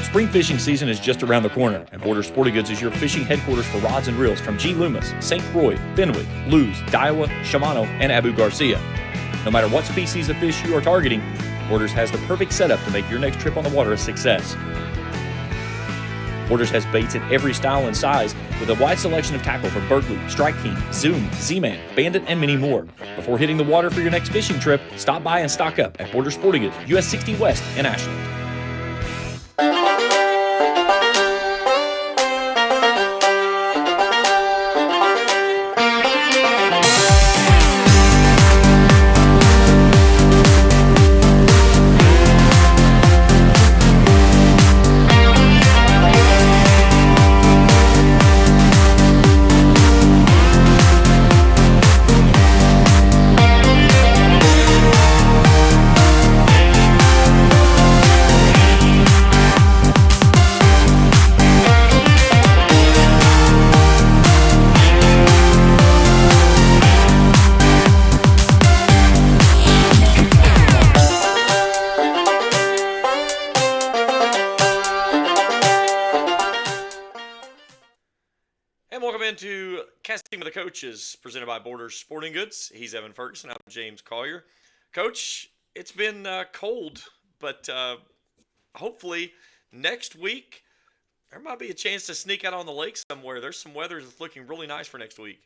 Spring fishing season is just around the corner, and Borders Sporting Goods is your fishing headquarters for rods and reels from G. Loomis, St. Croix, Fenwick, Lewes, Daiwa, Shimano, and Abu Garcia. No matter what species of fish you are targeting, Borders has the perfect setup to make your next trip on the water a success. Borders has baits in every style and size, with a wide selection of tackle from Berkeley, Strike King, Zoom, Z-Man, Bandit, and many more. Before hitting the water for your next fishing trip, stop by and stock up at Borders Sporting Goods, US 60 West in Ashland. To Casting with the Coaches, presented by Borders Sporting Goods. He's Evan Ferguson. I'm James Collier. Coach, it's been cold, but hopefully next week there might be a chance to sneak out on the lake somewhere. There's some weather that's looking really nice for next week.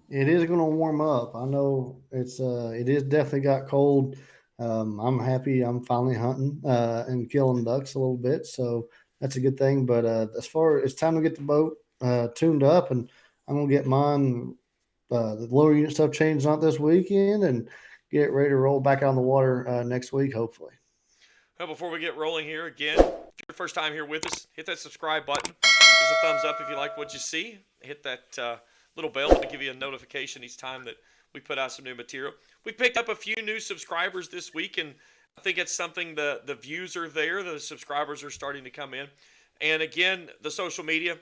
It is going to warm up. I know it is definitely got cold. I'm happy. I'm finally hunting and killing ducks a little bit, so that's a good thing. But as far as it's time to get the boat tuned up, and I'm gonna get mine the lower unit stuff changed out this weekend and get it ready to roll back out on the water next week, hopefully. Well, before we get rolling here again, if you're the first time here with us, hit that subscribe button. Give us a thumbs up if you like what you see. Hit that little bell to give you a notification each time that we put out some new material. We picked up a few new subscribers this week, and I think it's something the views are there. The subscribers are starting to come in. And again, the social media,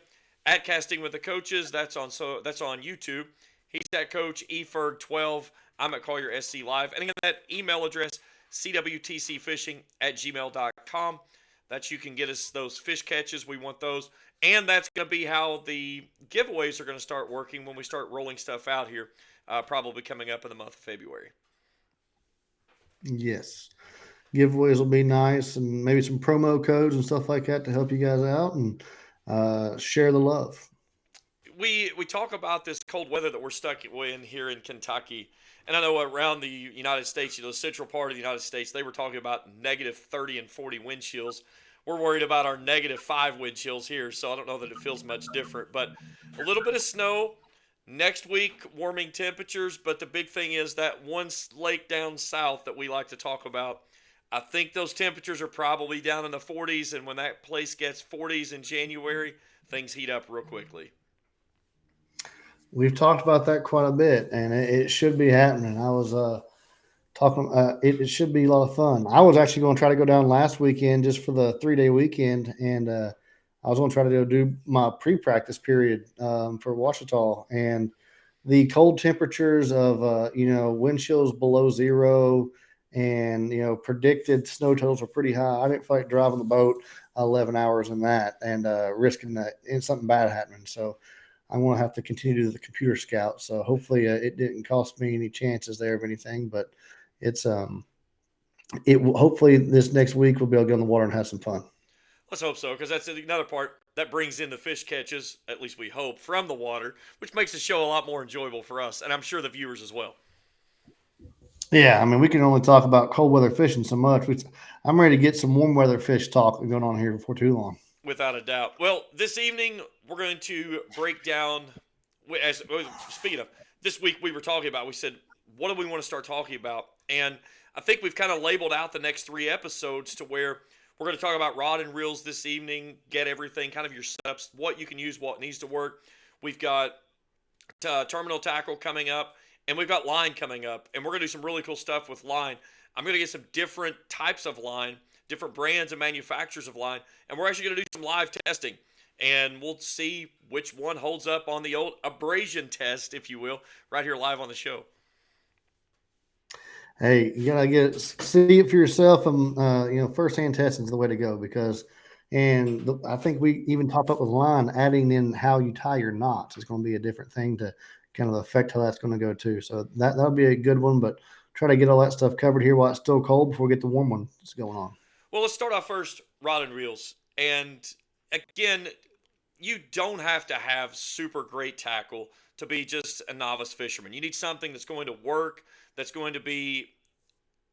at Casting with the Coaches, that's on YouTube. He's at Coach eferg12. I'm at Collier SC Live. And again, that email address, cwtcfishing@gmail.com. That you can get us those fish catches. We want those. And that's going to be how the giveaways are going to start working when we start rolling stuff out here, probably coming up in the month of February. Yes. Giveaways will be nice, and maybe some promo codes and stuff like that to help you guys out and share the love. We talk about this cold weather that we're stuck in here in Kentucky. And I know around the United States, the central part of the United States, they were talking about negative 30 and 40 wind chills. We're worried about our negative 5 wind chills here, so I don't know that it feels much different. But a little bit of snow. Next week, warming temperatures. But the big thing is that one lake down south that we like to talk about, I think those temperatures are probably down in the 40s. And when that place gets 40s in January, things heat up real quickly. We've talked about that quite a bit, and it should be happening. I was talking. It should be a lot of fun. I was actually going to try to go down last weekend just for the 3-day weekend, and I was going to try to do my pre-practice period for Ouachita. And the cold temperatures of wind chills below zero, and predicted snow totals were pretty high. I didn't feel like driving the boat 11 hours in that and risking that and something bad happening. So I'm going to have to continue to do the computer scout. So hopefully it didn't cost me any chances there of anything, but it's hopefully this next week we'll be able to get on the water and have some fun. Let's hope so, because that's another part that brings in the fish catches, at least we hope, from the water, which makes the show a lot more enjoyable for us, and I'm sure the viewers as well. Yeah, I mean, we can only talk about cold weather fishing so much. I'm ready to get some warm weather fish talk going on here before too long. Without a doubt. Well, this evening we're going to break down, speaking of, this week we were talking about, we said, what do we want to start talking about? And I think we've kind of labeled out the next 3 episodes to where we're going to talk about rod and reels this evening, get everything, kind of your setups, what you can use, what needs to work. We've got terminal tackle coming up, and we've got line coming up, and we're going to do some really cool stuff with line. I'm going to get some different types of line, different brands and manufacturers of line, and we're actually going to do some live testing, and we'll see which one holds up on the old abrasion test, if you will, right here live on the show. Hey, you gotta see it for yourself, and firsthand testing is the way to go because, I think we even talked up with line adding in how you tie your knots is going to be a different thing to kind of affect how that's going to go too. So that'll be a good one, but try to get all that stuff covered here while it's still cold before we get the warm one that's going on. Well, let's start off first, rod and reels. And again, you don't have to have super great tackle to be just a novice fisherman. You need something that's going to work, that's going to be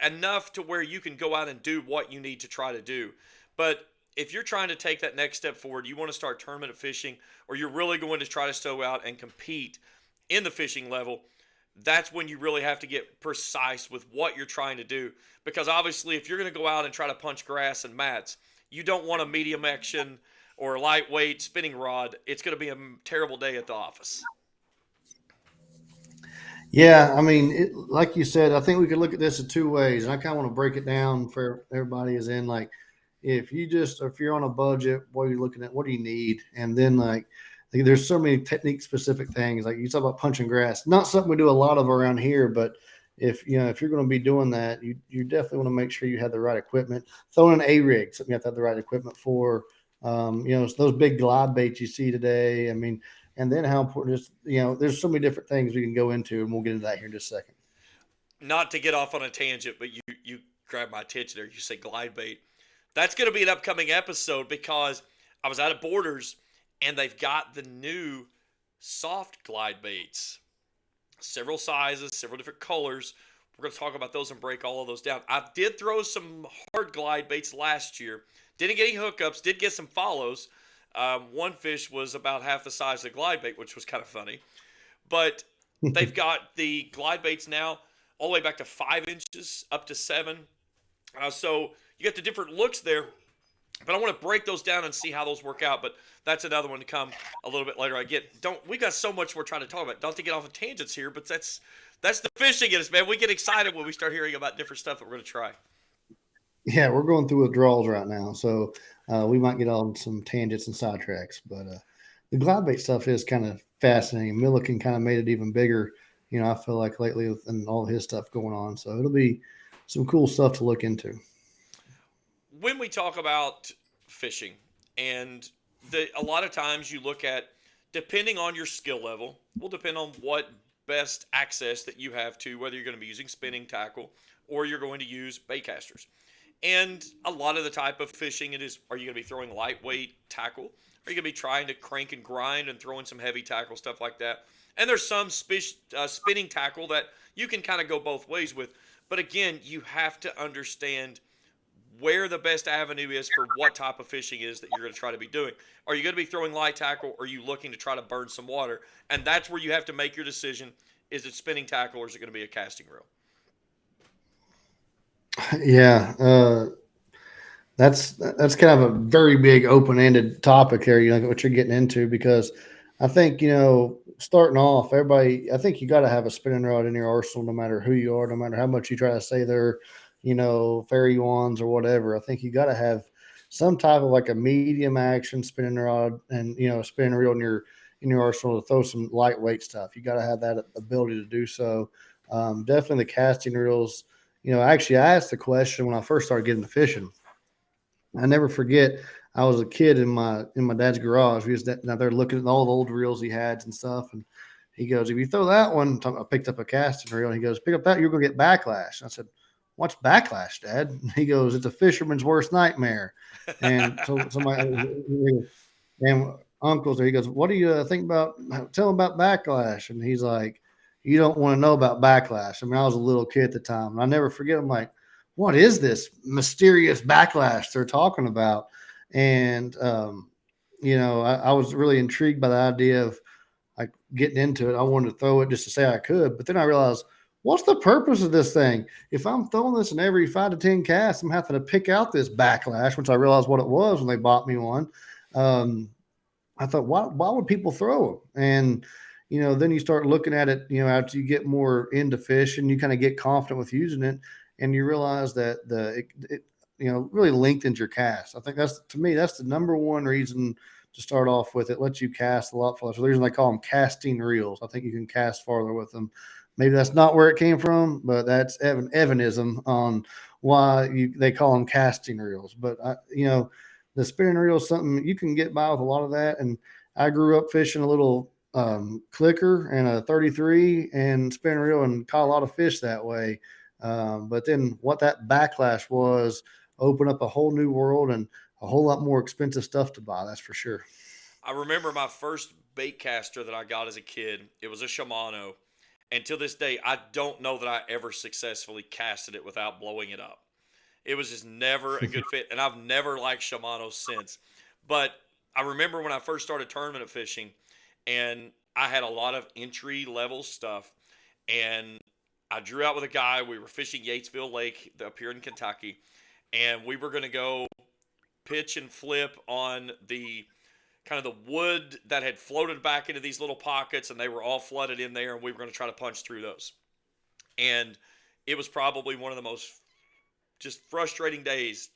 enough to where you can go out and do what you need to try to do. But if you're trying to take that next step forward, you want to start tournament fishing, or you're really going to try to stow out and compete in the fishing level, that's when you really have to get precise with what you're trying to do. Because obviously, if you're going to go out and try to punch grass and mats, you don't want a medium action or a lightweight spinning rod. It's going to be a terrible day at the office. Yeah, I mean, like you said, I think we could look at this in two ways, and I kind of want to break it down for everybody. Is in like, if you're on a budget, what are you looking at? What do you need? And then there's so many technique specific things. Like you talk about punching grass, not something we do a lot of around here, but if you're going to be doing that, you definitely want to make sure you have the right equipment. Throwing an A rig, something you have to have the right equipment for. Those big glide baits you see today. I mean, and then how important is there's so many different things we can go into, and we'll get into that here in just a second. Not to get off on a tangent, but you grabbed my attention there. You say glide bait. That's going to be an upcoming episode because I was out of Borders and they've got the new soft glide baits, several sizes, several different colors. We're going to talk about those and break all of those down. I did throw some hard glide baits last year. Didn't get any hookups. Did get some follows. One fish was about half the size of the glide bait, which was kind of funny. But they've got the glide baits now all the way back to 5 inches, up to 7. So you got the different looks there. But I want to break those down and see how those work out. But that's another one to come a little bit later. I get don't we got so much we're trying to talk about. Don't to get off of tangents here, but that's the fishing in us, man. We get excited when we start hearing about different stuff that we're going to try. Yeah, we're going through withdrawals right now, so we might get on some tangents and sidetracks. But the glide bait stuff is kind of fascinating. Milliken kind of made it even bigger. I feel like lately with and all his stuff going on, so it'll be some cool stuff to look into. When we talk about fishing, and a lot of times you look at, depending on your skill level, will depend on what best access that you have to whether you're going to be using spinning tackle or you're going to use baitcasters. And a lot of the type of fishing it is, are you going to be throwing lightweight tackle? Are you going to be trying to crank and grind and throwing some heavy tackle, stuff like that? And there's some spinning tackle that you can kind of go both ways with. But again, you have to understand where the best avenue is for what type of fishing is that you're going to try to be doing. Are you going to be throwing light tackle or are you looking to try to burn some water? And that's where you have to make your decision. Is it spinning tackle or is it going to be a casting reel? Yeah, that's kind of a very big open ended topic here. What you're getting into because I think starting off, everybody. I think you got to have a spinning rod in your arsenal, no matter who you are, no matter how much you try to say they're fairy wands or whatever. I think you got to have some type of like a medium action spinning rod and a spinning reel in your arsenal to throw some lightweight stuff. You got to have that ability to do so. Definitely the casting reels. Actually, I asked the question when I first started getting to fishing. I never forget. I was a kid in my dad's garage. We was out there looking at all the old reels he had and stuff, and he goes, "If you throw that one," I picked up a casting reel, and he goes, "Pick up that, you're gonna get backlash." I said, "What's backlash, Dad?" And he goes, "It's a fisherman's worst nightmare." And so somebody and uncle's there. He goes, "What do you think about? Tell him about backlash." And he's like, "You don't want to know about backlash." I mean, I was a little kid at the time, and I never forget. I'm like, "What is this mysterious backlash they're talking about?" And I was really intrigued by the idea of like getting into it. I wanted to throw it just to say I could, but then I realized, what's the purpose of this thing? If I'm throwing this in every 5 to 10 casts, I'm having to pick out this backlash, which I realized what it was when they bought me one. Um, I thought, why would people throw them? And then you start looking at it. After you get more into fish and you kind of get confident with using it, and you realize that it really lengthens your cast. I think that's to me that's the number one reason to start off with. It lets you cast a lot farther. So the reason they call them casting reels. I think you can cast farther with them maybe that's not where it came from, but that's Evanism on why they call them casting reels. But the spinning reel is something you can get by with a lot of that. And I grew up fishing a little clicker and a 33 and spinning reel and caught a lot of fish that way. But then what that backlash was opened up a whole new world and a whole lot more expensive stuff to buy. That's for sure. I remember my first bait caster that I got as a kid. It was a Shimano, and to this day, I don't know that I ever successfully casted it without blowing it up. It was just never a good fit, and I've never liked Shimano since. But I remember when I first started tournament fishing, and I had a lot of entry level stuff, and I drew out with a guy. We were fishing Yatesville Lake up here in Kentucky, and we were going to go pitch and flip on the kind of the wood that had floated back into these little pockets, and they were all flooded in there, and we were going to try to punch through those. And it was probably one of the most just frustrating days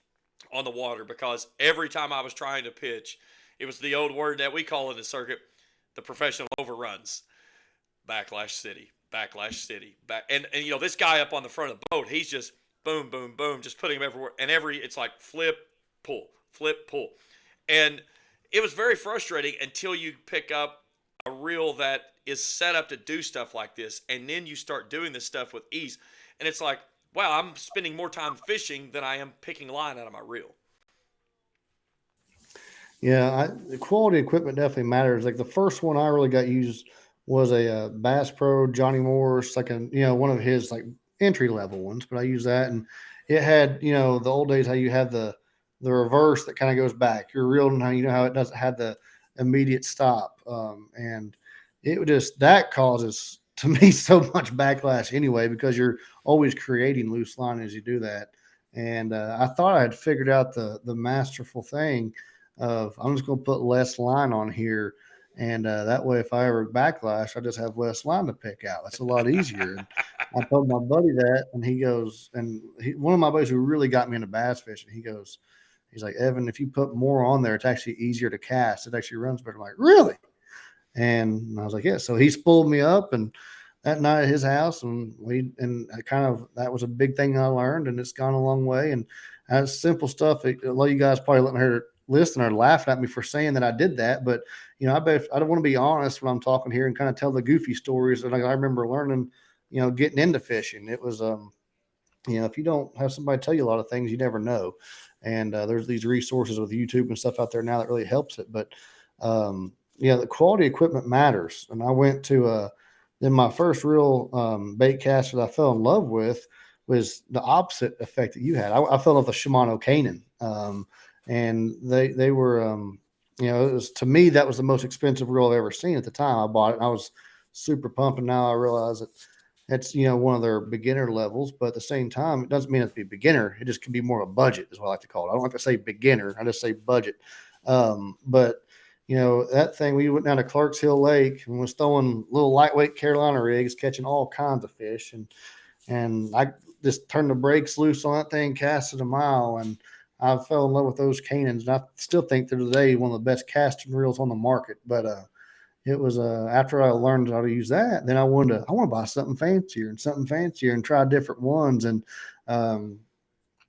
on the water, because every time I was trying to pitch, it was the old word that we call in the circuit, the professional overruns. Backlash city, backlash city, back, and this guy up on the front of the boat, he's just boom, boom, boom, just putting him everywhere, and it's like flip, pull, and it was very frustrating until you pick up a reel that is set up to do stuff like this, and then you start doing this stuff with ease, and it's like, wow, I'm spending more time fishing than I am picking line out of my reel. Yeah, the quality equipment definitely matters. Like the first one I really got used was a Bass Pro Johnny Moore's, like one of his like entry level ones. But I used that, and it had the old days how you have the reverse that kind of goes back. You're reeling how how it doesn't have the immediate stop, and it would just that causes to me so much backlash anyway because you're always creating loose line as you do that. And I thought I had figured out the masterful thing of I'm just going to put less line on here. And that way, if I ever backlash, I just have less line to pick out. That's a lot easier. And I told my buddy that, and he goes, one of my buddies who really got me into bass fishing, he's like, Evan, if you put more on there, it's actually easier to cast. It actually runs better. I'm like, really? And I was like, yeah. So he spooled me up, and that night at his house, and I kind of that was a big thing I learned, and it's gone a long way. And that's simple stuff. A lot of you guys probably letting her listen or laughing at me for saying that I did that, but I bet I don't want to be honest when I'm talking here and kind of tell the goofy stories that I remember learning. Getting into fishing. It was if you don't have somebody tell you a lot of things, you never know. And there's these resources with YouTube and stuff out there now that really helps it. But the quality equipment matters. And I went to then my first real bait caster that I fell in love with was the opposite effect that you had. I fell in love with the Shimano Canon, and they were it was to me that was the most expensive reel I've ever seen at the time. I bought it, and I was super pumped. And now I realize that it's one of their beginner levels, but at the same time, it doesn't mean it to be beginner. It just can be more of a budget, is what I like to call it. I don't like to say beginner. I just say budget. But that thing, we went down to Clarks Hill Lake and was throwing little lightweight Carolina rigs, catching all kinds of fish, and I just turned the brakes loose on that thing, casted a mile, and I fell in love with those Canons. And I still think they're today one of the best casting reels on the market. But it was after I learned how to use that, then I want to buy something fancier and try different ones. And um,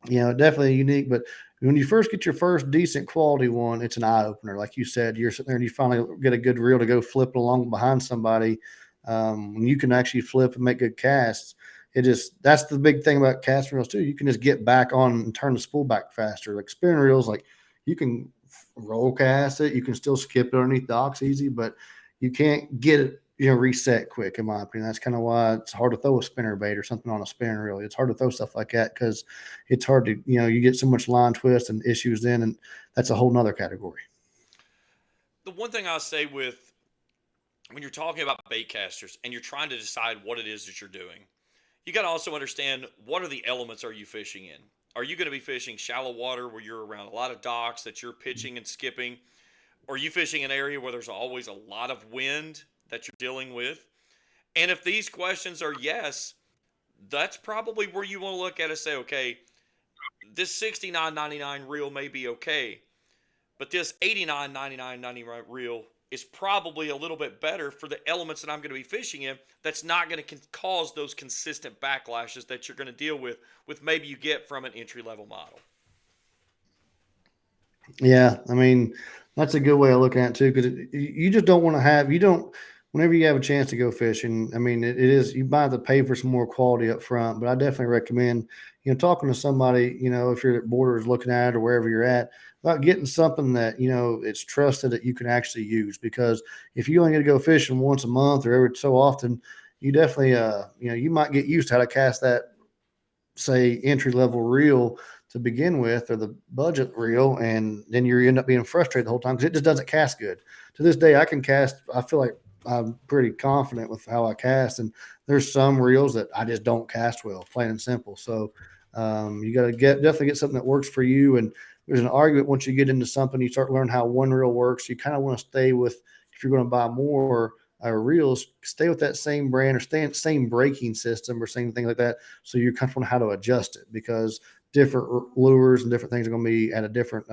definitely unique. But when you first get your first decent quality one, it's an eye opener. Like you said, you're sitting there and you finally get a good reel to go flip along behind somebody. When you can actually flip and make good casts, that's the big thing about casting reels too. You can just get back on and turn the spool back faster. Like spinning reels, like you can roll cast it, you can still skip it underneath docks easy, but you can't get it reset quick, in my opinion. That's kind of why it's hard to throw a spinner bait or something on a spinning reel. It's hard to throw stuff like that because it's hard to, you get so much line twist and issues then, and that's a whole nother category. The one thing I'll say with when you're talking about bait casters and you're trying to decide what it is that you're doing, you got to also understand what are the elements are you fishing in? Are you going to be fishing shallow water where you're around a lot of docks that you're pitching and skipping? Or are you fishing an area where there's always a lot of wind that you're dealing with? And if these questions are yes, that's probably where you want to look at and say, okay, this 69.99 reel may be okay, but this 89.99 reel is probably a little bit better for the elements that I'm going to be fishing in. That's not going to cause those consistent backlashes that you're going to deal with maybe you get from an entry level model. Yeah, I mean that's a good way of looking at it too, because you just don't want to have you don't. Whenever you have a chance to go fishing, I mean it is you might have to pay for some more quality up front, but I definitely recommend talking to somebody if you're at Borders looking at it or wherever you're at about getting something that it's trusted that you can actually use, because if you only get to go fishing once a month or every so often, you definitely you might get used to how to cast that, say, entry level reel to begin with, or the budget reel, and then you end up being frustrated the whole time because it just doesn't cast good. To this day, I can cast. I feel like I'm pretty confident with how I cast, and there's some reels that I just don't cast well, plain and simple. So you got to definitely get something that works for you. And there's an argument once you get into something, you start learning how one reel works. You kind of want to stay with, if you're going to buy more reels, stay with that same brand or stay in same braking system or same thing like that, so you're comfortable on how to adjust it, because different lures and different things are going to be at a different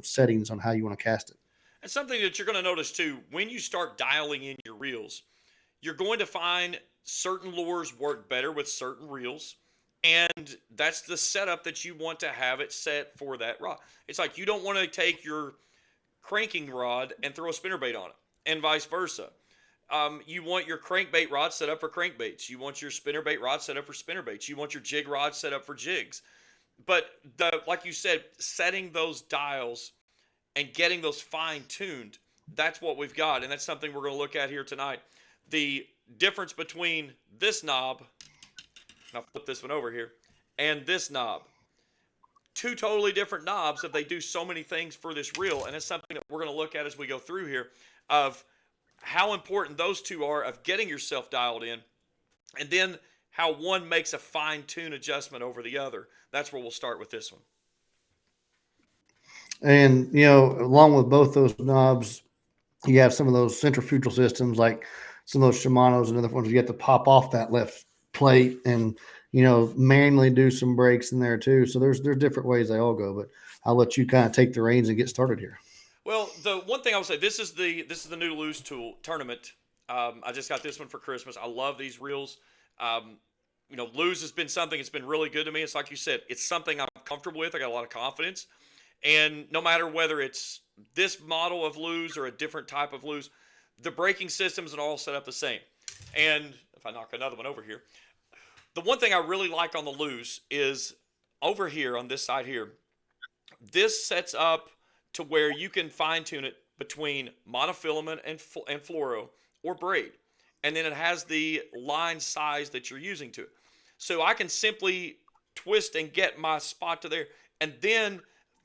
settings on how you want to cast it. And something that you're going to notice too, when you start dialing in your reels, you're going to find certain lures work better with certain reels. And that's the setup that you want to have it set for that rod. It's like you don't want to take your cranking rod and throw a spinnerbait on it, and vice versa. You want your crankbait rod set up for crankbaits. You want your spinnerbait rod set up for spinnerbaits. You want your jig rod set up for jigs. But like you said, setting those dials and getting those fine tuned, that's what we've got. And that's something we're going to look at here tonight. The difference between this knob, and I'll flip this one over here, and this knob. Two totally different knobs that they do so many things for this reel. And it's something that we're going to look at as we go through here, of how important those two are of getting yourself dialed in, and then how one makes a fine tune adjustment over the other. That's where we'll start with this one. And along with both those knobs, you have some of those centrifugal systems, like some of those Shimano's and other ones. You have to pop off that left plate and manually do some brakes in there too. So there's different ways they all go. But I'll let you kind of take the reins and get started here. Well, the one thing I will say, this is the new Lose Tool tournament. I just got this one for Christmas. I love these reels. Lose has been something that's been really good to me. It's like you said, it's something I'm comfortable with. I got a lot of confidence, and no matter whether it's this model of Lose or a different type of Lose, the braking systems are all set up the same. And if I knock another one over here, the one thing I really like on the Lose is over here on this side here. This sets up to where you can fine tune it between monofilament and fluoro or braid. And then it has the line size that you're using to it. So I can simply twist and get my spot to there, and then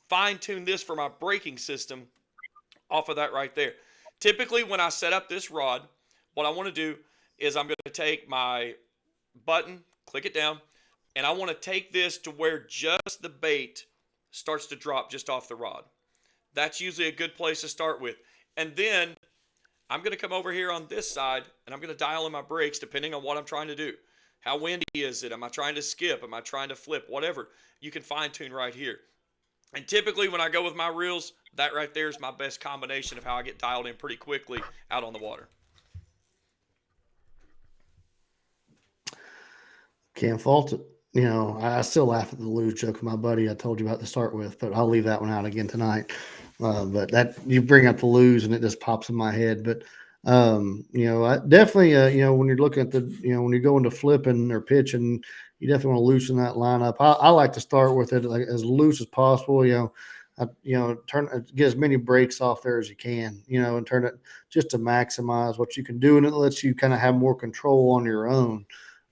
fine tune this for my braking system off of that right there. Typically, when I set up this rod, what I want to do is I'm going to take my button, click it down, and I want to take this to where just the bait starts to drop just off the rod. That's usually a good place to start with. And then I'm going to come over here on this side, and I'm going to dial in my brakes depending on what I'm trying to do. How windy is it? Am I trying to skip? Am I trying to flip? Whatever. You can fine tune right here. And typically when I go with my reels, that right there is my best combination of how I get dialed in pretty quickly out on the water. Can't fault it. I still laugh at the Lose joke with my buddy I told you about to start with, but I'll leave that one out again tonight. But that you bring up the Lose and it just pops in my head. But I definitely, when you're looking at when you're going to flipping or pitching, you definitely want to loosen that lineup. I like to start with it like as loose as possible. Get as many breaks off there as you can. And turn it just to maximize what you can do, and it lets you kind of have more control on your own.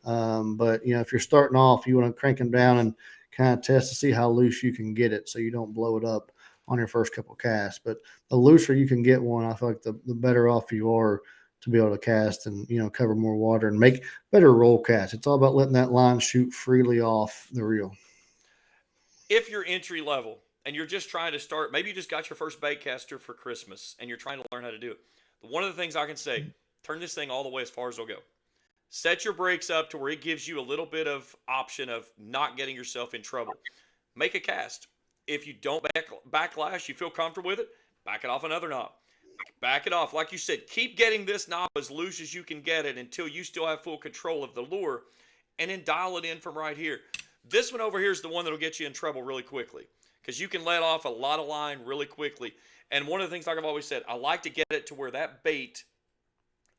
But if you're starting off, you want to crank them down and kind of test to see how loose you can get it, so you don't blow it up on your first couple casts. But the looser you can get one, I feel like the better off you are to be able to cast and cover more water and make better roll casts. It's all about letting that line shoot freely off the reel. If you're entry level and you're just trying to start, maybe you just got your first baitcaster for Christmas and you're trying to learn how to do it. One of the things I can say, turn this thing all the way as far as it'll go. Set your brakes up to where it gives you a little bit of option of not getting yourself in trouble. Make a cast. If you don't backlash, you feel comfortable with it, back it off another knob. Back it off. Like you said, keep getting this knob as loose as you can get it until you still have full control of the lure, and then dial it in from right here. This one over here is the one that'll get you in trouble really quickly because you can let off a lot of line really quickly. And one of the things, like I've always said, I like to get it to where that bait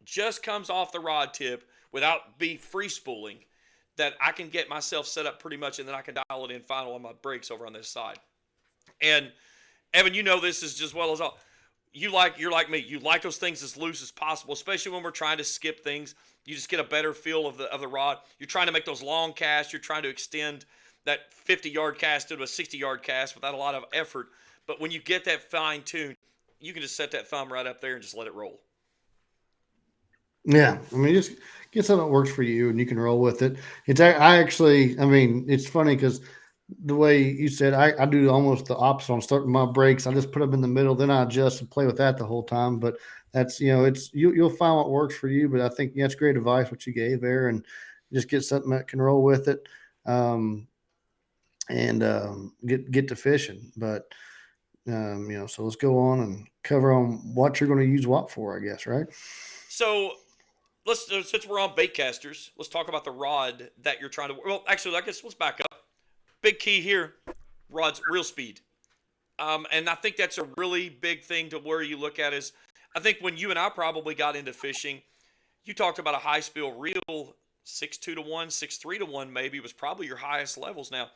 just comes off the rod tip without be free spooling, that I can get myself set up pretty much, and then I can dial it in final on my brakes over on this side. And Evan, you know this as well as all. You're like me. You like those things as loose as possible, especially when we're trying to skip things. You just get a better feel of the rod. You're trying to make those long casts. You're trying to extend that 50-yard cast into a 60-yard cast without a lot of effort. But when you get that fine tuned, you can just set that thumb right up there and just let it roll. Yeah, I mean, just get something that works for you, and you can roll with it. I actually, I mean, it's funny because the way you said, I do almost the opposite on starting my brakes. I just put them in the middle, then I adjust and play with that the whole time. But that's it's you'll find what works for you. But I think that's great advice what you gave there, and just get something that can roll with it, um, and get to fishing. But so let's go on and cover on what you're going to use what for, I guess, right? So let's since we're on baitcasters, let's talk about the rod that you're trying to. Well, actually, I guess let's back up. Big key here, rod's reel speed. And I think that's a really big thing to where you look at is, I think when you and I probably got into fishing, you talked about a high spill reel, 6.2 to 1, 6.3 to 1 maybe was probably your highest levels. Now,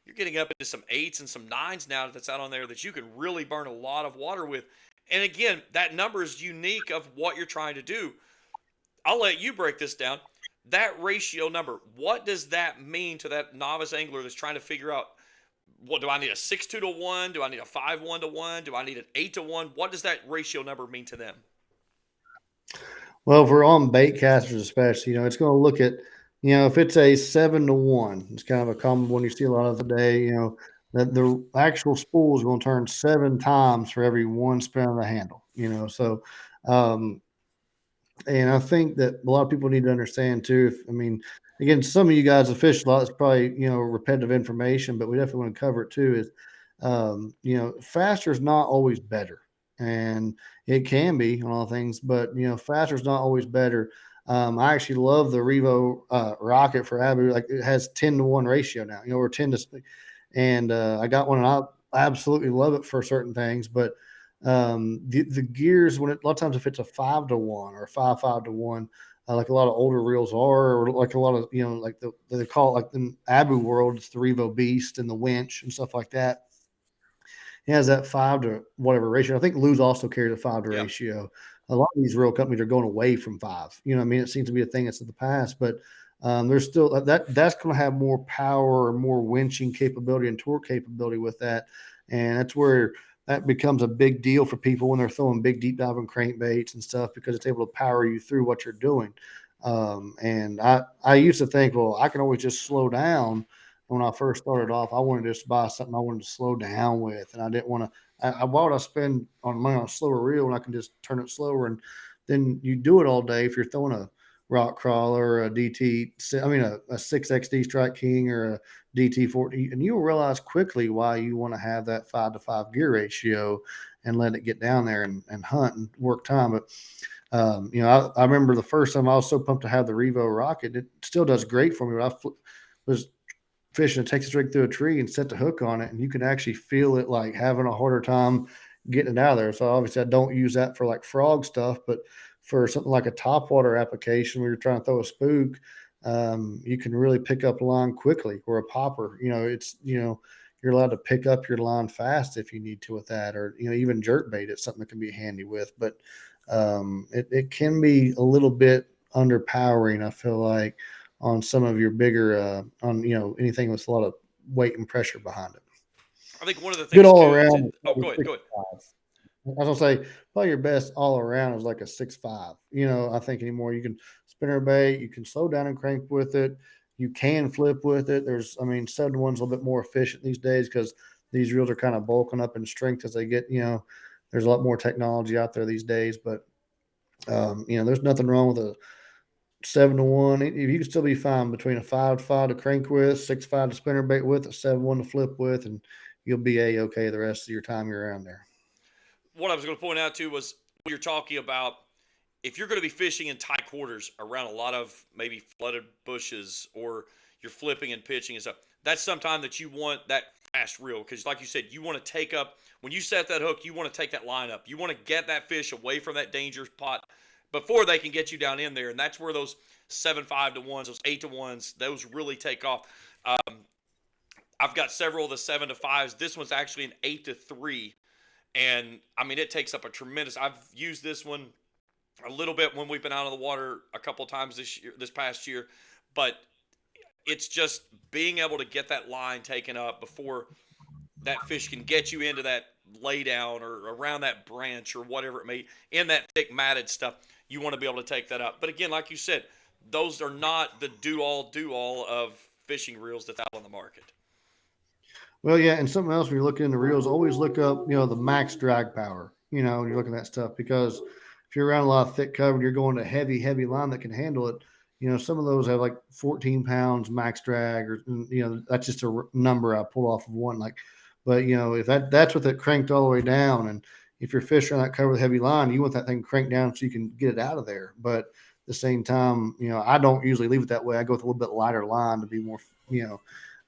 you're getting up into some 8s and some 9s now that's out on there that you can really burn a lot of water with. And again, that number is unique of what you're trying to do. I'll let you break this down. That ratio number, what does that mean to that novice angler that's trying to figure out, what do I need, a 6.2 to 1? Do I need a 5.1 to 1? Do I need an 8 to 1? What does that ratio number mean to them? Well, if we're on bait casters, especially, it's going to look at, if it's a 7 to 1, it's kind of a common one you see a lot of today. That the actual spool is going to turn 7 times for every one spin of the handle. Um, and I think that a lot of people need to understand too. I mean, again, some of you guys have fished a lot. It's probably repetitive information, but we definitely want to cover it too. Is faster is not always better, and it can be on all things, but faster is not always better. I actually love the Revo rocket for Abu. Like it has 10 to 1 ratio now. Or 10 to, and I got one, and I absolutely love it for certain things, but the gears a lot of times if it's a 5 to 1 or 5 to 1, like a lot of older reels are, or like a lot of like they call it, like in Abu world, it's the Revo Beast and the winch and stuff like that. It has that 5 to whatever ratio. I think Luz also carries a 5 to Yeah. ratio. A lot of these reel companies are going away from 5. I mean, it seems to be a thing that's in the past, but there's still that's going to have more power or more winching capability and torque capability with that, and that's where that becomes a big deal for people when they're throwing big deep diving crankbaits and stuff, because it's able to power you through what you're doing. And I used to think, well, I can always just slow down. When I first started off, I wanted to just buy something I wanted to slow down with, and I didn't want to. Why would I spend on money on a slower reel when I can just turn it slower? And then you do it all day if you're throwing a rock crawler or a DT, I mean a 6XD Strike King or a DT40, and you'll realize quickly why you want to have that 5 to 5 gear ratio and let it get down there and hunt and work time. But I remember the first time I was so pumped to have the Revo Rocket. It still does great for me, but was fishing a Texas rig through a tree and set the hook on it, and you can actually feel it like having a harder time getting it out of there. So obviously I don't use that for like frog stuff, but for something like a topwater application where you're trying to throw a spook, you can really pick up a line quickly, or a popper. You're allowed to pick up your line fast if you need to with that, or even jerk bait. It's something that can be handy with, but it can be a little bit underpowering, I feel like, on some of your bigger on anything with a lot of weight and pressure behind it. I think one of the Good things all too around to, is oh, probably go ahead, go six ahead. five. I was gonna say probably your best all around is like a 6.5. I think anymore you can spinner bait, you can slow down and crank with it, you can flip with it. I mean, 7 to 1's a little bit more efficient these days because these reels are kind of bulking up in strength as they get. There's a lot more technology out there these days, but there's nothing wrong with a 7 to 1. If you can still be fine between a 5 to 5 to crank with, 6.5 to spinner bait with, a 7 to 1 to flip with, and you'll be a okay the rest of your time you're around there. What I was going to point out too was when you're talking about if you're going to be fishing in tight quarters around a lot of maybe flooded bushes or you're flipping and pitching and stuff, that's sometime that you want that fast reel because, like you said, you want to take up when you set that hook, you want to take that line up. You want to get that fish away from that danger spot before they can get you down in there, and that's where those 7-5 to 1s, those 8 to 1s, those really take off. Um, I've got several of the 7 to 5s. This one's actually an 8 to 3, and I mean it takes up a tremendous. I've used this one a little bit when we've been out on the water a couple of times this past year, but it's just being able to get that line taken up before that fish can get you into that lay down or around that branch or whatever it may in that thick matted stuff. You want to be able to take that up. But again, like you said, those are not the do all of fishing reels that's out on the market. Well, yeah, and something else when you're looking in the reels, always look up, the max drag power, when you're looking at that stuff because if you're around a lot of thick cover and you're going to heavy, heavy line that can handle it, some of those have like 14 pounds max drag or, that's just a number I pulled off of one. But if that's with it cranked all the way down and if you're fishing on that cover with heavy line, you want that thing cranked down so you can get it out of there. But at the same time, I don't usually leave it that way. I go with a little bit lighter line to be more,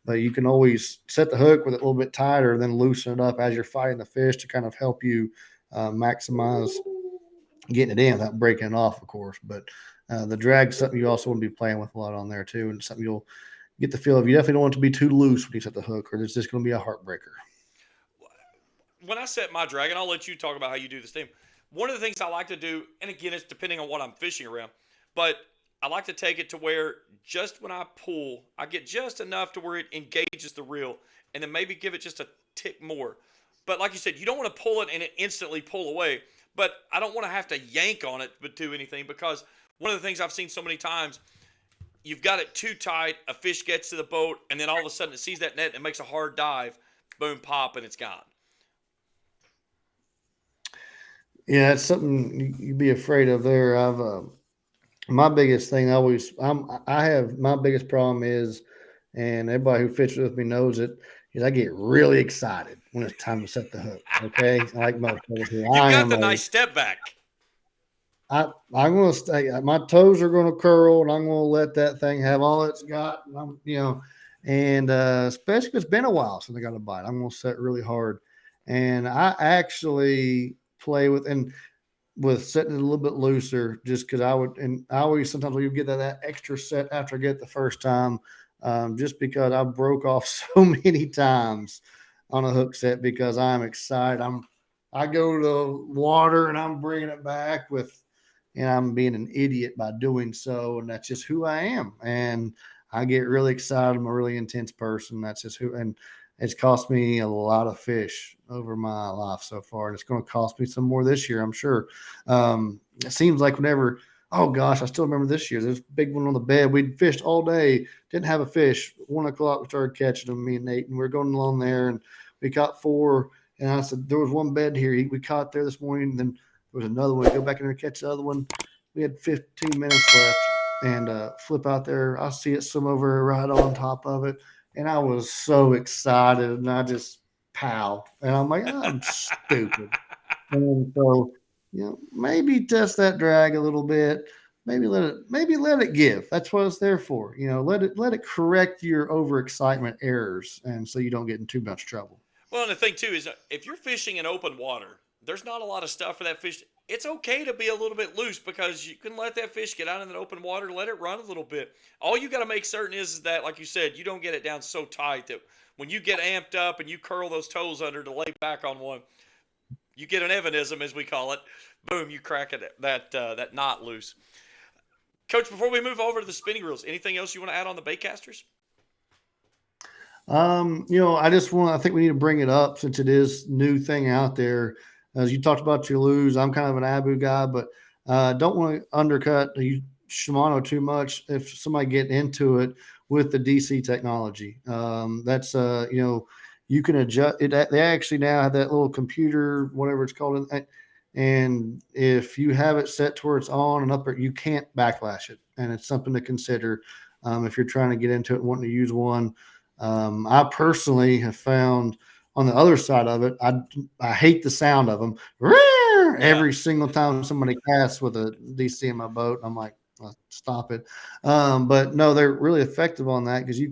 but you can always set the hook with it a little bit tighter, then loosen it up as you're fighting the fish to kind of help you maximize getting it in without breaking it off, of course. But the drag is something you also want to be playing with a lot on there too, and something you'll get the feel of. You definitely don't want it to be too loose when you set the hook, or it's just going to be a heartbreaker. When I set my drag, and I'll let you talk about how you do this thing. One of the things I like to do, and again, it's depending on what I'm fishing around, but I like to take it to where just when I pull, I get just enough to where it engages the reel, and then maybe give it just a tick more. But like you said, you don't want to pull it and it instantly pull away. But I don't want to have to yank on it but do anything because one of the things I've seen so many times, you've got it too tight, a fish gets to the boat, and then all of a sudden it sees that net and makes a hard dive, boom, pop, and it's gone. Yeah, it's something you'd be afraid of there. I've my biggest thing I have my biggest problem is, and everybody who fishes with me knows it, is I get really excited when it's time to set the hook. Okay, like most people do, You've I got am the a nice step back. I'm gonna stay. My toes are gonna curl, and I'm gonna let that thing have all it's got. And and especially if it's been a while since I got a bite, I'm gonna set really hard. And I actually play with setting it a little bit looser, just because and I always sometimes will get that extra set after I get it the first time, just because I broke off so many times on a hook set because I'm excited. I go to water and I'm bringing it back and I'm being an idiot by doing so. And that's just who I am. And I get really excited. I'm a really intense person. That's just and it's cost me a lot of fish over my life so far. And it's going to cost me some more this year, I'm sure. It seems like whenever, oh gosh, I still remember this year. There's a big one on the bed. We'd fished all day, didn't have a fish. 1 o'clock, we started catching them, me and Nate, and we are going along there and we caught 4. And I said, there was one bed here. We caught there this morning. And then there was another one. Go back in there and catch the other one. We had 15 minutes left and flip out there. I see it swim over right on top of it. And I was so excited. And I just pow. And I'm like, I'm stupid. And so, maybe test that drag a little bit. Maybe let it give. That's what it's there for. Let it correct your overexcitement errors, and so you don't get in too much trouble. Well, and the thing too is if you're fishing in open water, there's not a lot of stuff for that fish. It's okay to be a little bit loose because you can let that fish get out in the open water, let it run a little bit. All you got to make certain is that, like you said, you don't get it down so tight that when you get amped up and you curl those toes under to lay back on one, you get an evanism, as we call it. Boom, you crack it that knot loose. Coach, before we move over to the spinning reels, anything else you want to add on the baitcasters? I think we need to bring it up since it is new thing out there. As you talked about your lose, I'm kind of an Abu guy, but don't want to undercut the Shimano too much if somebody get into it with the DC technology. That's you can adjust it. They actually now have that little computer, whatever it's called, and if you have it set to where it's on and up, you can't backlash it, and it's something to consider if you're trying to get into it and wanting to use one. I personally have found on the other side of it, I hate the sound of them. Yeah. every single time somebody casts with a DC in my boat. I'm like, stop it. But no, they're really effective on that because you're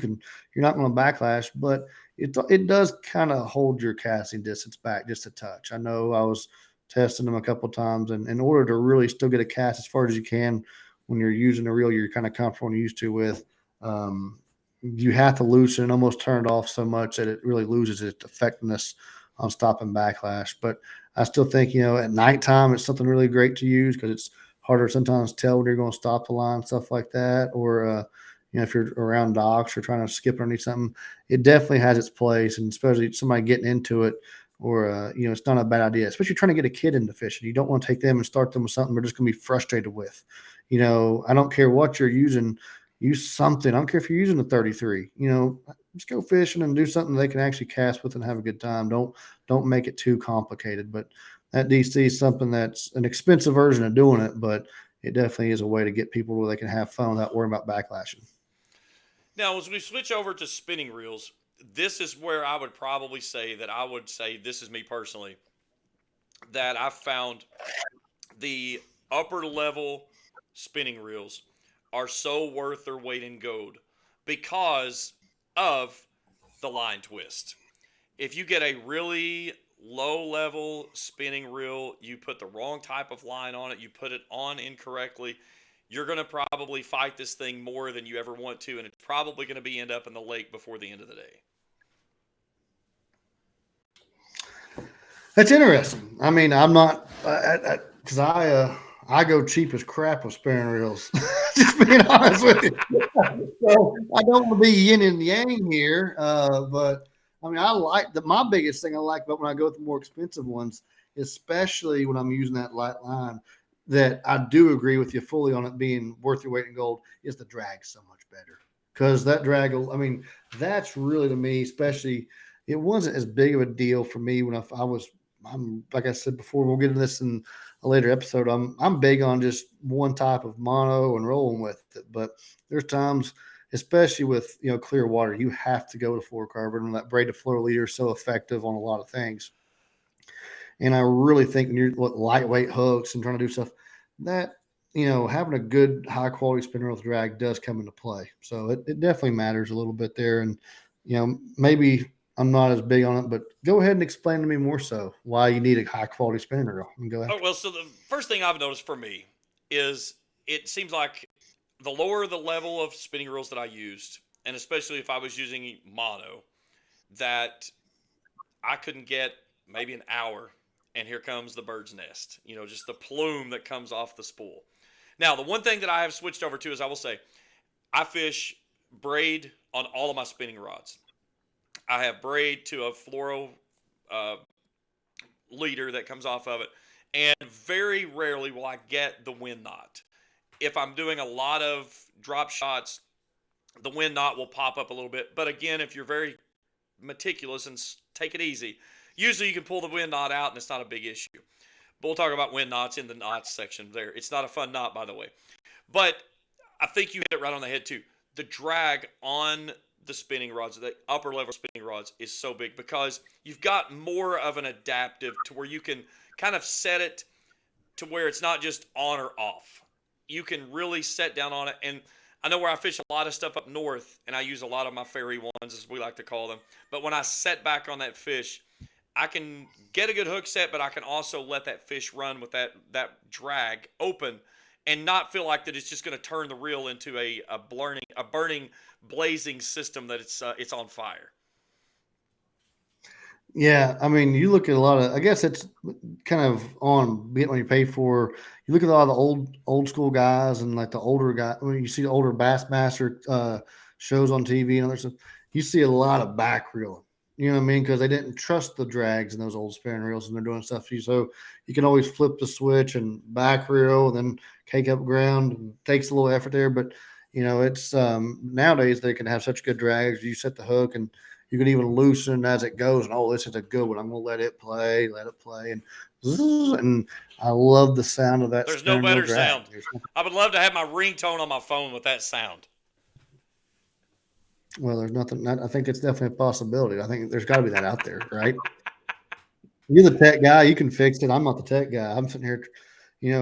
not going to backlash, but it does kind of hold your casting distance back just a touch. I know I was testing them a couple of times, and in order to really still get a cast as far as you can when you're using a reel you're kind of comfortable and used to with, you have to loosen and almost turn it off so much that it really loses its effectiveness on stopping backlash. But I still think, at nighttime, it's something really great to use because it's harder sometimes to tell when you're going to stop the line, stuff like that. Or, if you're around docks or trying to skip underneath something, it definitely has its place. And especially somebody getting into it, or, it's not a bad idea, especially trying to get a kid into fishing. You don't want to take them and start them with something they're just going to be frustrated with. I don't care what you're using, use something. I don't care if you're using a 33, just go fishing and do something they can actually cast with and have a good time. Don't make it too complicated. But that DC is something that's an expensive version of doing it, but it definitely is a way to get people where they can have fun without worrying about backlashing. Now, as we switch over to spinning reels, this is where I would probably say that I would say this is me personally that I found the upper level spinning reels are so worth their weight in gold because of the line twist. If you get a really low level spinning reel, you put the wrong type of line on it, you put it on incorrectly, you're going to probably fight this thing more than you ever want to, and it's probably going to be end up in the lake before the end of the day. That's interesting. I mean, I'm not because I go cheap as crap with spinning reels. Just being honest with you. So I don't want to be yin and yang here, but I mean, I like my biggest thing I like about when I go with the more expensive ones, especially when I'm using that light line, that I do agree with you fully on it being worth your weight in gold, is the drag so much better. Because that drag, I mean, that's really to me, especially, it wasn't as big of a deal for me when I'm like I said before, we'll get into this in a later episode. I'm big on just one type of mono and rolling with it, but there's times, especially with clear water, you have to go to fluorocarbon, and that braided flow leader is so effective on a lot of things. And I really think when you're lightweight hooks and trying to do stuff, that having a good high quality spinner with drag does come into play. So it definitely matters a little bit there. And maybe I'm not as big on it, but go ahead and explain to me more so why you need a high quality spinner reel. And go ahead. Oh, well, so the first thing I've noticed for me is it seems like the lower the level of spinning reels that I used, and especially if I was using mono, that I couldn't get maybe an hour, and here comes the bird's nest. Just the plume that comes off the spool. Now, the one thing that I have switched over to is I will say I fish braid on all of my spinning rods. I have braid to a fluoro uh, leader that comes off of it, and very rarely will I get the wind knot. If I'm doing a lot of drop shots, the wind knot will pop up a little bit. But again, if you're very meticulous and take it easy, usually you can pull the wind knot out and it's not a big issue. But we'll talk about wind knots in the knots section there. It's not a fun knot, by the way. But I think you hit it right on the head, too. The drag on the spinning rods, the upper level spinning rods, is so big because you've got more of an adaptive to where you can kind of set it to where it's not just on or off. You can really set down on it. And I know where I fish a lot of stuff up north, and I use a lot of my fairy ones, as we like to call them. But when I set back on that fish, I can get a good hook set, but I can also let that fish run with that drag open and not feel like that it's just going to turn the reel into a burning, blazing system that it's on fire. Yeah, I mean, you look at a lot of. I guess it's kind of on getting what you pay for. You look at a lot of the old school guys and like the older guy. When you see the older Bassmaster shows on TV and other stuff, you see a lot of back reeling. You know what I mean? Because they didn't trust the drags in those old spinning reels, and they're doing stuff. So you can always flip the switch and back reel, and then cake up ground. And it takes a little effort there, but it's nowadays they can have such good drags. You set the hook and you can even loosen as it goes. And this is a good one. I'm gonna let it play, and I love the sound of that There's no spinning reel better drag. sound. I would love to have my ringtone on my phone with that sound. Well, there's nothing. I think it's definitely a possibility. I think there's got to be that out there, right? You're the tech guy. You can fix it. I'm not the tech guy. I'm sitting here,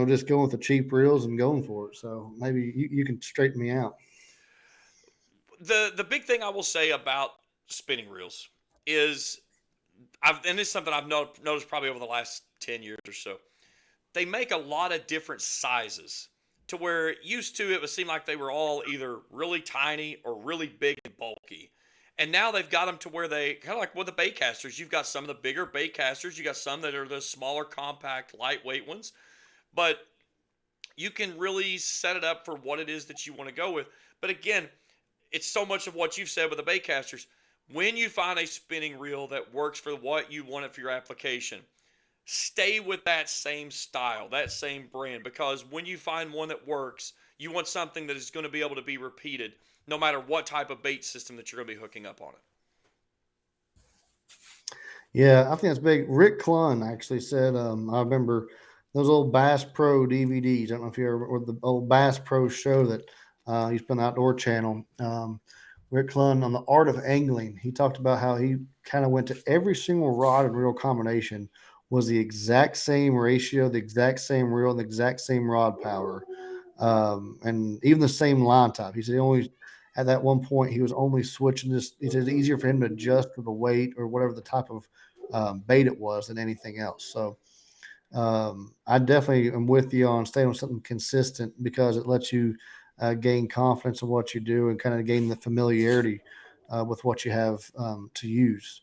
just going with the cheap reels and going for it. So maybe you can straighten me out. The big thing I will say about spinning reels is and it's something I've noticed probably over the last 10 years or so. They make a lot of different sizes to where used to it would seem like they were all either really tiny or really big and bulky. And now they've got them to where they kind of like with the baitcasters. You've got some of the bigger baitcasters. You got some that are the smaller, compact, lightweight ones. But you can really set it up for what it is that you want to go with. But again, it's so much of what you've said with the baitcasters. When you find a spinning reel that works for what you want it for your application, stay with that same style, that same brand, because when you find one that works, you want something that is going to be able to be repeated no matter what type of bait system that you're going to be hooking up on it. Yeah, I think that's big. Rick Clunn actually said, I remember those old Bass Pro DVDs. I don't know if you ever, or the old Bass Pro show that he's been Outdoor Channel. Rick Clunn on the art of angling. He talked about how he kind of went to every single rod and reel combination was the exact same ratio, the exact same reel, the exact same rod power, and even the same line type. He said he only at that one point he was only switching this. He said it's easier for him to adjust to the weight or whatever the type of bait it was than anything else. So I definitely am with you on staying on something consistent because it lets you gain confidence in what you do and kind of gain the familiarity with what you have to use.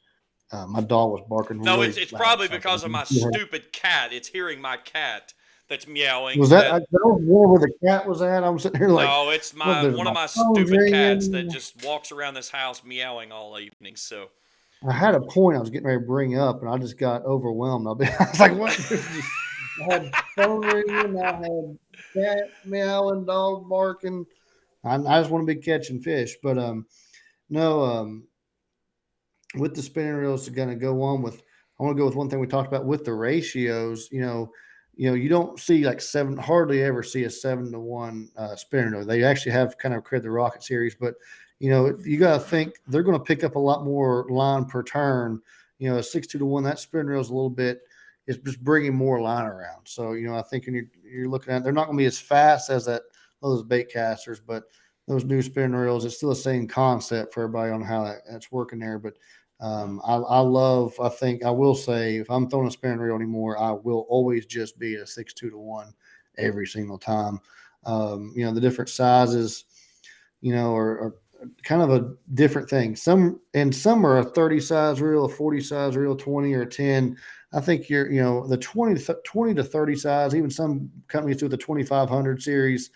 My dog was barking No, really it's loud. probably So because of my stupid cat. It's hearing my cat that's meowing. that was where the cat was at? I'm sitting here like, No, it's what? my There's one of my my phone's stupid cats that ringing. just walks around this house meowing all evening. So I had a point I was getting ready to bring up, and I just got overwhelmed. I was like, "What?" I had phone ringing. I had cat meowing, dog barking. I just want to be catching fish, but no. With the spinning reels, going to go on with. I want to go with one thing we talked about with the ratios. You don't see like seven. Hardly ever see a 7-to-1 spinning reel. They actually have kind of created the Rocket series, but you got to think they're going to pick up a lot more line per turn. A 6-2-1 that spinning reel is a little bit. It's just bringing more line around. So I think when you're looking at, they're not going to be as fast as those bait casters, but those new spinning reels, it's still the same concept for everybody on how that's working there. But I think I will say if I'm throwing a spinning reel anymore, I will always just be a 6-2-1 every single time. The different sizes, are kind of a different thing. Some are a 30 size reel, a 40 size reel, 20 or 10. I think the 20 to 30 size, even some companies do the 2500 series.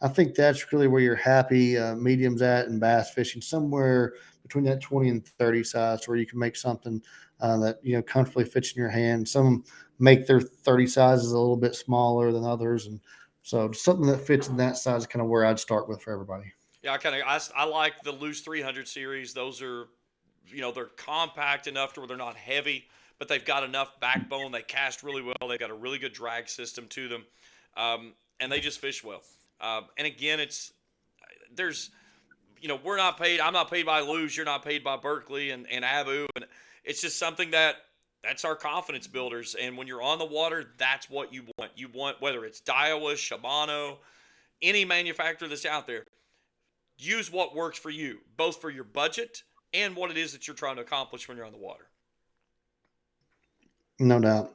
I think that's really where your happy mediums at in bass fishing, somewhere between that 20 and 30 size, where you can make something that comfortably fits in your hand. Some make their 30 sizes a little bit smaller than others, and so something that fits in that size is kind of where I'd start with for everybody. yeah, I like the loose 300 series. Those are they're compact enough to where they're not heavy, but they've got enough backbone. They cast really well. They've got a really good drag system to them, and they just fish well. And again, there's we're not paid. I'm not paid by Luz. You're not paid by Berkeley and Abu, and it's just something that's our confidence builders. And when you're on the water, that's what you want. You want whether it's Daiwa, Shimano, any manufacturer that's out there. Use what works for you, both for your budget and what it is that you're trying to accomplish when you're on the water. No doubt.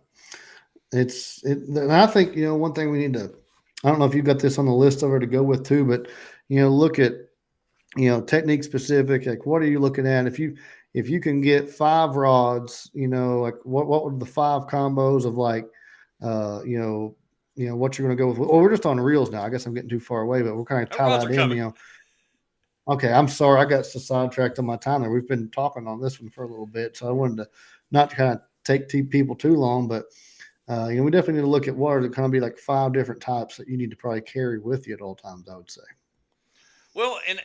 And I think one thing we need to. I don't know if you got this on the list over to go with too, but look at technique specific. Like, what are you looking at? If you can get 5 rods, like what would the 5 combos of like, what you're going to go with? Well, we're just on reels now. I guess I'm getting too far away, but we'll kind of Our tie rods are that in. coming. Okay, I'm sorry, I got so sidetracked on my time there. We've been talking on this one for a little bit, so I wanted to not to kind of take people too long, but we definitely need to look at what are kind of be like 5 different types that you need to probably carry with you at all times. I would say. Well, and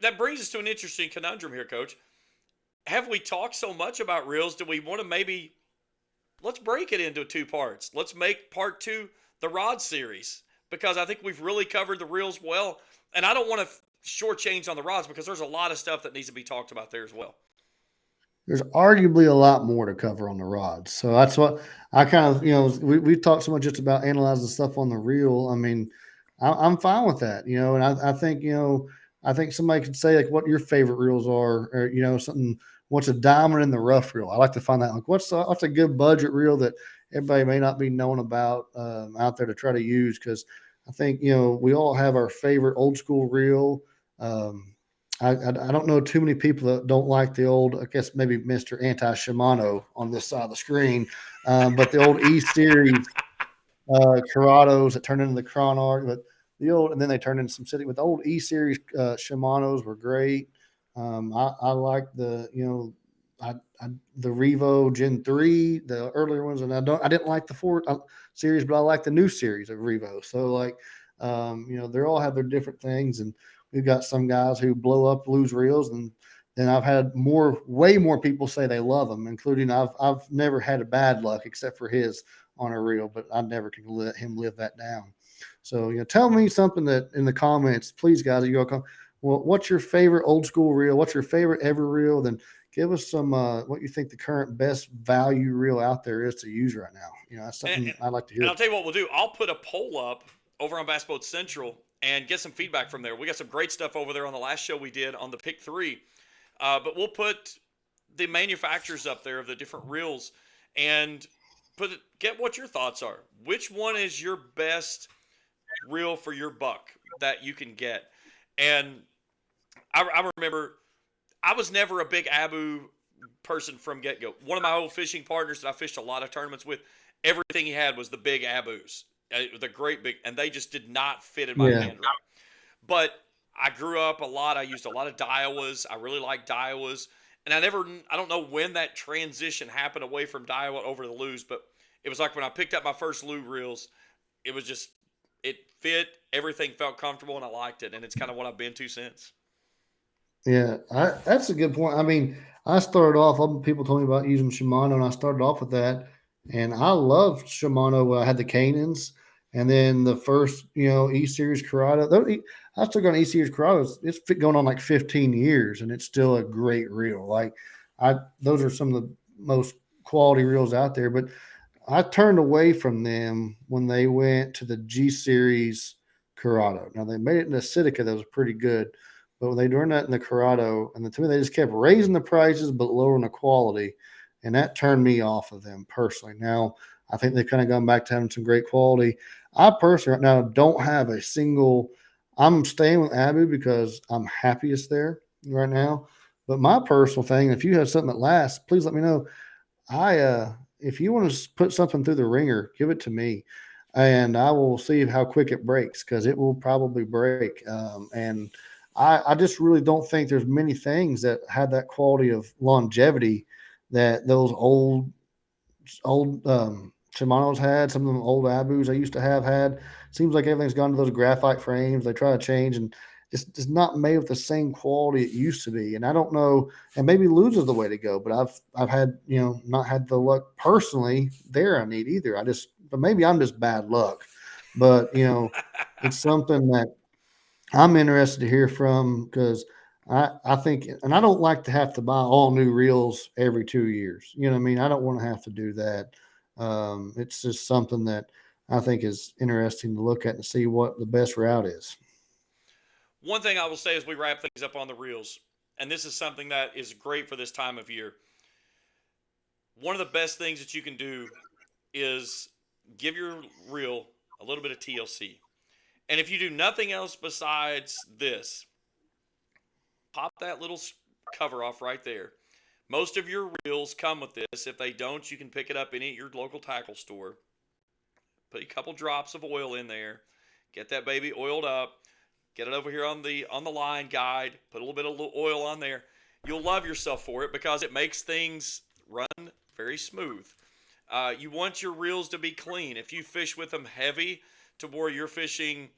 that brings us to an interesting conundrum here, Coach. Have we talked so much about reels? Do we want to maybe let's break it into 2 parts? Let's make part 2 the rod series because I think we've really covered the reels well, and I don't want to shortchange on the rods because there's a lot of stuff that needs to be talked about there as well. there's arguably a lot more to cover on the rods. So that's what I kind of, we've talked so much just about analyzing stuff on the reel. I mean, I'm fine with that, and I think, I think somebody could say like what your favorite reels are, or, something, what's a diamond in the rough reel. I like to find that, like, what's a good budget reel that everybody may not be knowing about out there to try to use. Cause I think, we all have our favorite old school reel. Um, I don't know too many people that don't like the old, I guess maybe Mr. Anti Shimano on this side of the screen, but the old E Series Corrados that turned into the Chronarch, but the old, and then they turned into some city. But the old E Series Shimanos were great. I like the, I the Revo Gen 3, the earlier ones, and I didn't like the 4 series, but I like the new series of Revo. So like, they all have their different things, and we've got some guys who blow up, lose reels, and then I've had way more people say they love them, including I've never had a bad luck except for his on a reel, but I never can let him live that down. So, tell me something that in the comments, please, guys. You go, well, what's your favorite old school reel? What's your favorite ever reel? Then give us some what you think the current best value reel out there is to use right now. That's And, something and, I'd like to and hear. I'll tell you what we'll do. I'll put a poll up over on Bass Boat Central and get some feedback from there. We got some great stuff over there on the last show we did on the pick three. But we'll put the manufacturers up there of the different reels and get what your thoughts are. Which one is your best reel for your buck that you can get? And I remember I was never a big Abu person from get go. One of my old fishing partners that I fished a lot of tournaments with, everything he had was the big Abus, the great big, and they just did not fit in my Yeah, hand right. But I grew up a lot. I used a lot of Daiwas. I really like Daiwas, and I don't know when that transition happened away from Daiwa over to the Lures, but it was like when I picked up my first Lure reels, it was just it fit, everything felt comfortable, and I liked it, and it's kind of what I've been to since. yeah, that's a good point. I mean, I started off. People told me about using Shimano, and I started off with that, and I loved Shimano. When I had the Canaans, and then the first, E Series Corrado. I still got an E Series Corrado. It's going on like 15 years, and it's still a great reel. Like, those are some of the most quality reels out there. But I turned away from them when they went to the G Series Corrado. Now they made it in the Sitica that was pretty good, but when they doing that in the Corrado, and to me they just kept raising the prices but lowering the quality, and that turned me off of them personally. Now I think they've kind of gone back to having some great quality. I personally right now don't have a single. I'm staying with Abu because I'm happiest there right now. But my personal thing, if you have something that lasts, please let me know. If you want to put something through the ringer, give it to me, and I will see how quick it breaks because it will probably break. And I just really don't think there's many things that had that quality of longevity that those old Shimano's had. Some of them old Abus I used to have had. Seems like everything's gone to those graphite frames. They try to change, and it's not made with the same quality it used to be. And I don't know, and maybe loses the way to go. But I've had, not had the luck personally there I need either. But maybe I'm just bad luck. But it's something that I'm interested to hear from because I think, and I don't like to have to buy all new reels every 2 years. You know what I mean? I don't want to have to do that. It's just something that I think is interesting to look at and see what the best route is. One thing I will say as we wrap things up on the reels, and this is something that is great for this time of year. One of the best things that you can do is give your reel a little bit of TLC. And if you do nothing else besides this, pop that little cover off right there. Most of your reels come with this. If they don't, you can pick it up in at your local tackle store. Put a couple drops of oil in there. Get that baby oiled up. Get it over here on the line guide. Put a little bit of oil on there. You'll love yourself for it because it makes things run very smooth. You want your reels to be clean. If you fish with them heavy to where you're fishing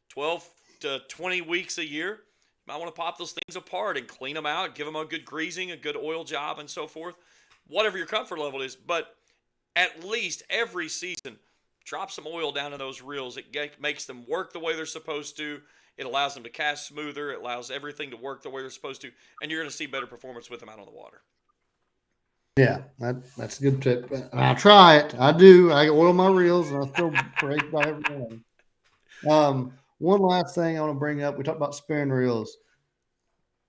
12 to 20 weeks a year, you might want to pop those things apart and clean them out, give them a good greasing, a good oil job, and so forth. Whatever your comfort level is. But at least every season, drop some oil down in those reels. It makes them work the way they're supposed to. It allows them to cast smoother. It allows everything to work the way they're supposed to. And you're going to see better performance with them out on the water. Yeah, that's a good tip. And I try it. I do. I oil my reels, and I still break by every one. One last thing I want to bring up. We talked about spinning reels.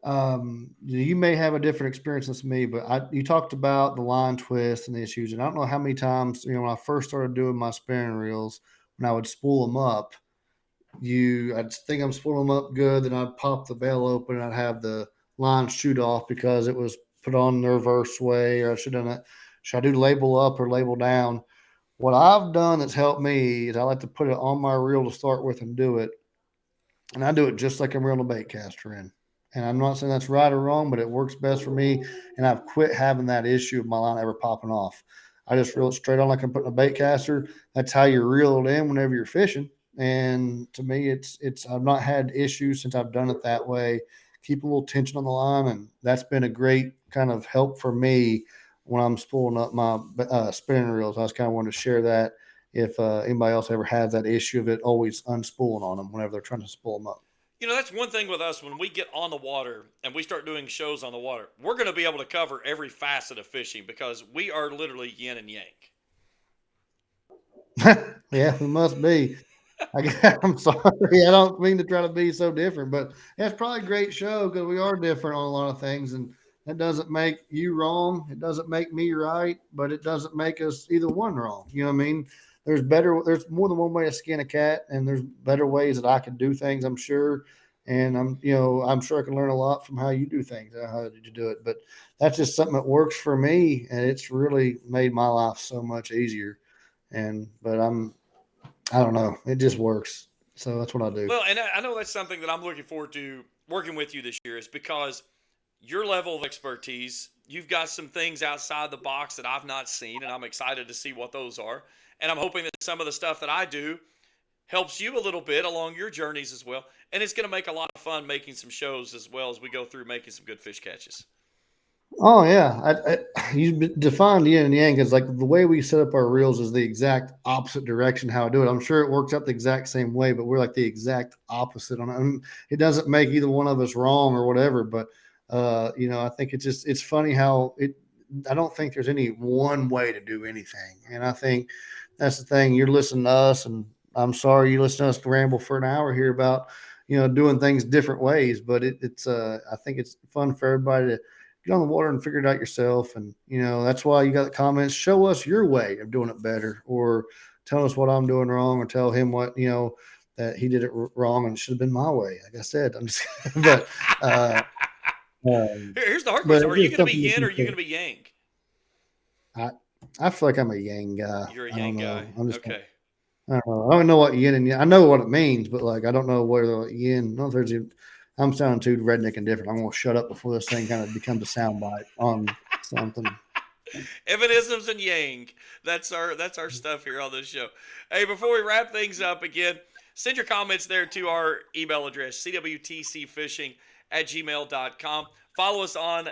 You may have a different experience than me, but you talked about the line twist and the issues, and I don't know how many times when I first started doing my spinning reels, when I would spool them up, I'd think I'm spooling them up good, then I'd pop the bail open and I'd have the line shoot off because it was put on the reverse way, or I should have done it. Should I do label up or label down? What I've done that's helped me is I like to put it on my reel to start with and do it, and I do it just like I'm reeling a bait caster in. And I'm not saying that's right or wrong, but it works best for me. And I've quit having that issue of my line ever popping off. I just reel it straight on like I'm putting a bait caster. That's how you reel it in whenever you're fishing. And to me, it's I've not had issues since I've done it that way. Keep a little tension on the line, and that's been a great kind of help for me when I'm spooling up my spinning reels. I was kind of wanting to share that if anybody else ever has that issue of it always unspooling on them whenever they're trying to spool them up. That's one thing with us when we get on the water and we start doing shows on the water. We're going to be able to cover every facet of fishing because we are literally yin and yang. Yeah, we must be. I'm sorry. I don't mean to try to be so different, but that's probably a great show because we are different on a lot of things, and that doesn't make you wrong. It doesn't make me right, but it doesn't make us either one wrong. You know what I mean? There's more than one way to skin a cat, and there's better ways that I can do things. I'm sure, and I'm sure I can learn a lot from how you do things, how did you do it. But that's just something that works for me, and it's really made my life so much easier. But I don't know. It just works. So that's what I do. Well, and I know that's something that I'm looking forward to working with you this year is because your level of expertise, you've got some things outside the box that I've not seen, and I'm excited to see what those are. And I'm hoping that some of the stuff that I do helps you a little bit along your journeys as well. And it's going to make a lot of fun making some shows as well as we go through making some good fish catches. Oh yeah, you defined yin and yang because like the way we set up our reels is the exact opposite direction how I do it. I'm sure it works out the exact same way, but we're like the exact opposite on it. I mean, it doesn't make either one of us wrong or whatever, but I think it's funny how it. I don't think there's any one way to do anything, and I think that's the thing. You're listening to us, and I'm sorry you listen to us ramble for an hour here about doing things different ways, but I think it's fun for everybody to get on the water and figure it out yourself. And that's why you got the comments. Show us your way of doing it better, or tell us what I'm doing wrong, or tell him what that he did it wrong and it should have been my way. Like I said, I'm just, but uh, Here's the hard but question: are it's you just going to be something you yin or can are you going think. to be yang? I I feel like I'm a yang guy. You're a I don't yang guy. know. I'm just Okay. I don't know. I don't know what yin and yang. I know what it means, but like I don't know where the yin. I don't know if there's. I'm sounding too redneck and different. I'm gonna shut up before this thing kind of becomes a soundbite on something. Evanisms and yang. That's our stuff here on this show. Hey, before we wrap things up again, send your comments there to our email address, cwtcfishing@gmail.com. Follow us on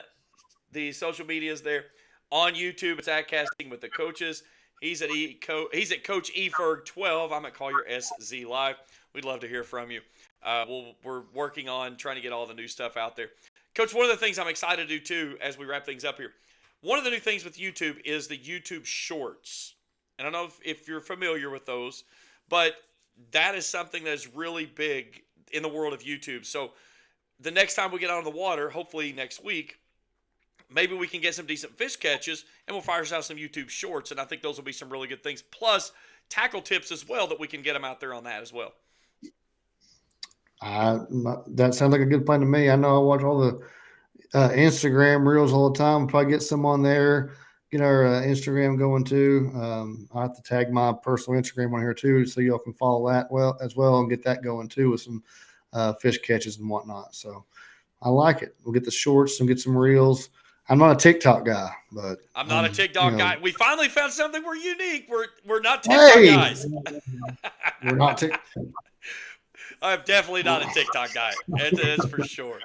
the social medias there. On YouTube, it's at Casting with the Coaches. He's at Coach Eferg12. I'm at Collier SZ Live. We'd love to hear from you. We're working on trying to get all the new stuff out there. Coach, one of the things I'm excited to do too as we wrap things up here, one of the new things with YouTube is the YouTube Shorts. And I don't know if you're familiar with those, but that is something that is really big in the world of YouTube. So the next time we get out on the water, hopefully next week, maybe we can get some decent fish catches and we'll fire out some YouTube Shorts. And I think those will be some really good things. Plus, tackle tips as well that we can get them out there on that as well. That sounds like a good plan to me. I know I watch all the Instagram reels all the time. Probably get some on there. Get our Instagram going too. I have to tag my personal Instagram on here too, so y'all can follow that as well and get that going too with some fish catches and whatnot. So I like it. We'll get the shorts and get some reels. I'm not a TikTok guy, but I'm not a TikTok guy. We finally found something we're unique. We're not TikTok hey, guys. we're not TikTok. I'm definitely not a TikTok guy. That's for sure.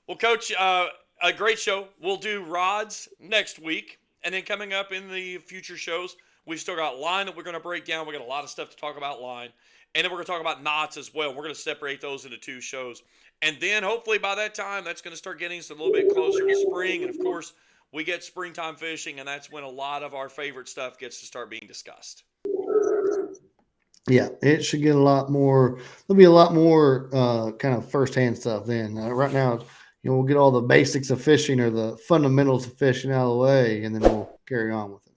Well, Coach, a great show. We'll do rods next week. And then coming up in the future shows, we've still got line that we're going to break down. We got a lot of stuff to talk about line. And then we're going to talk about knots as well. We're going to separate those into two shows. And then hopefully by that time, that's going to start getting us a little bit closer to spring. And of course, we get springtime fishing, and that's when a lot of our favorite stuff gets to start being discussed. Yeah, it should get a lot more. There'll be a lot more kind of firsthand stuff then. Right now, we'll get all the basics of fishing or the fundamentals of fishing out of the way, and then we'll carry on with it.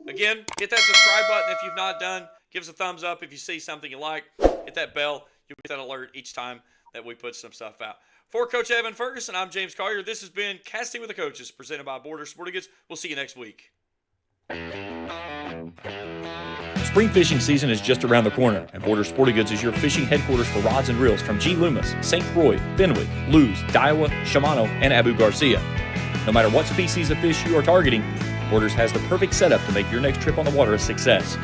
Again, hit that subscribe button if you've not done. Give us a thumbs up if you see something you like. Hit that bell. You'll get that alert each time that we put some stuff out. For Coach Evan Ferguson, I'm James Collier. This has been Casting with the Coaches, presented by Border Sporting Goods. We'll see you next week. Spring fishing season is just around the corner, and Border Sporting Goods is your fishing headquarters for rods and reels from G. Loomis, St. Croix, Fenwick, Lewes, Daiwa, Shimano, and Abu Garcia. No matter what species of fish you are targeting, Borders has the perfect setup to make your next trip on the water a success.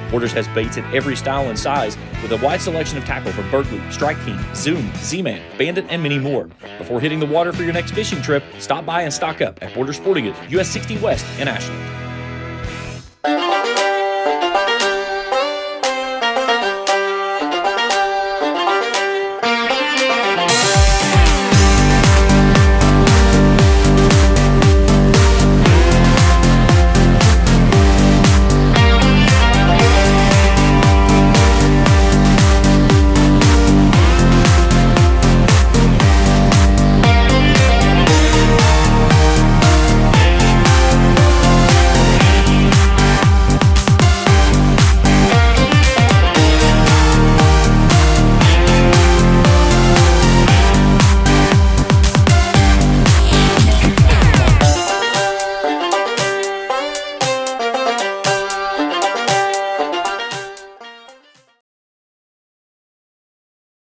Borders has baits in every style and size, with a wide selection of tackle from Berkeley, Strike King, Zoom, Z-Man, Bandit, and many more. Before hitting the water for your next fishing trip, stop by and stock up at Border Sporting Goods, US 60 West in Ashland.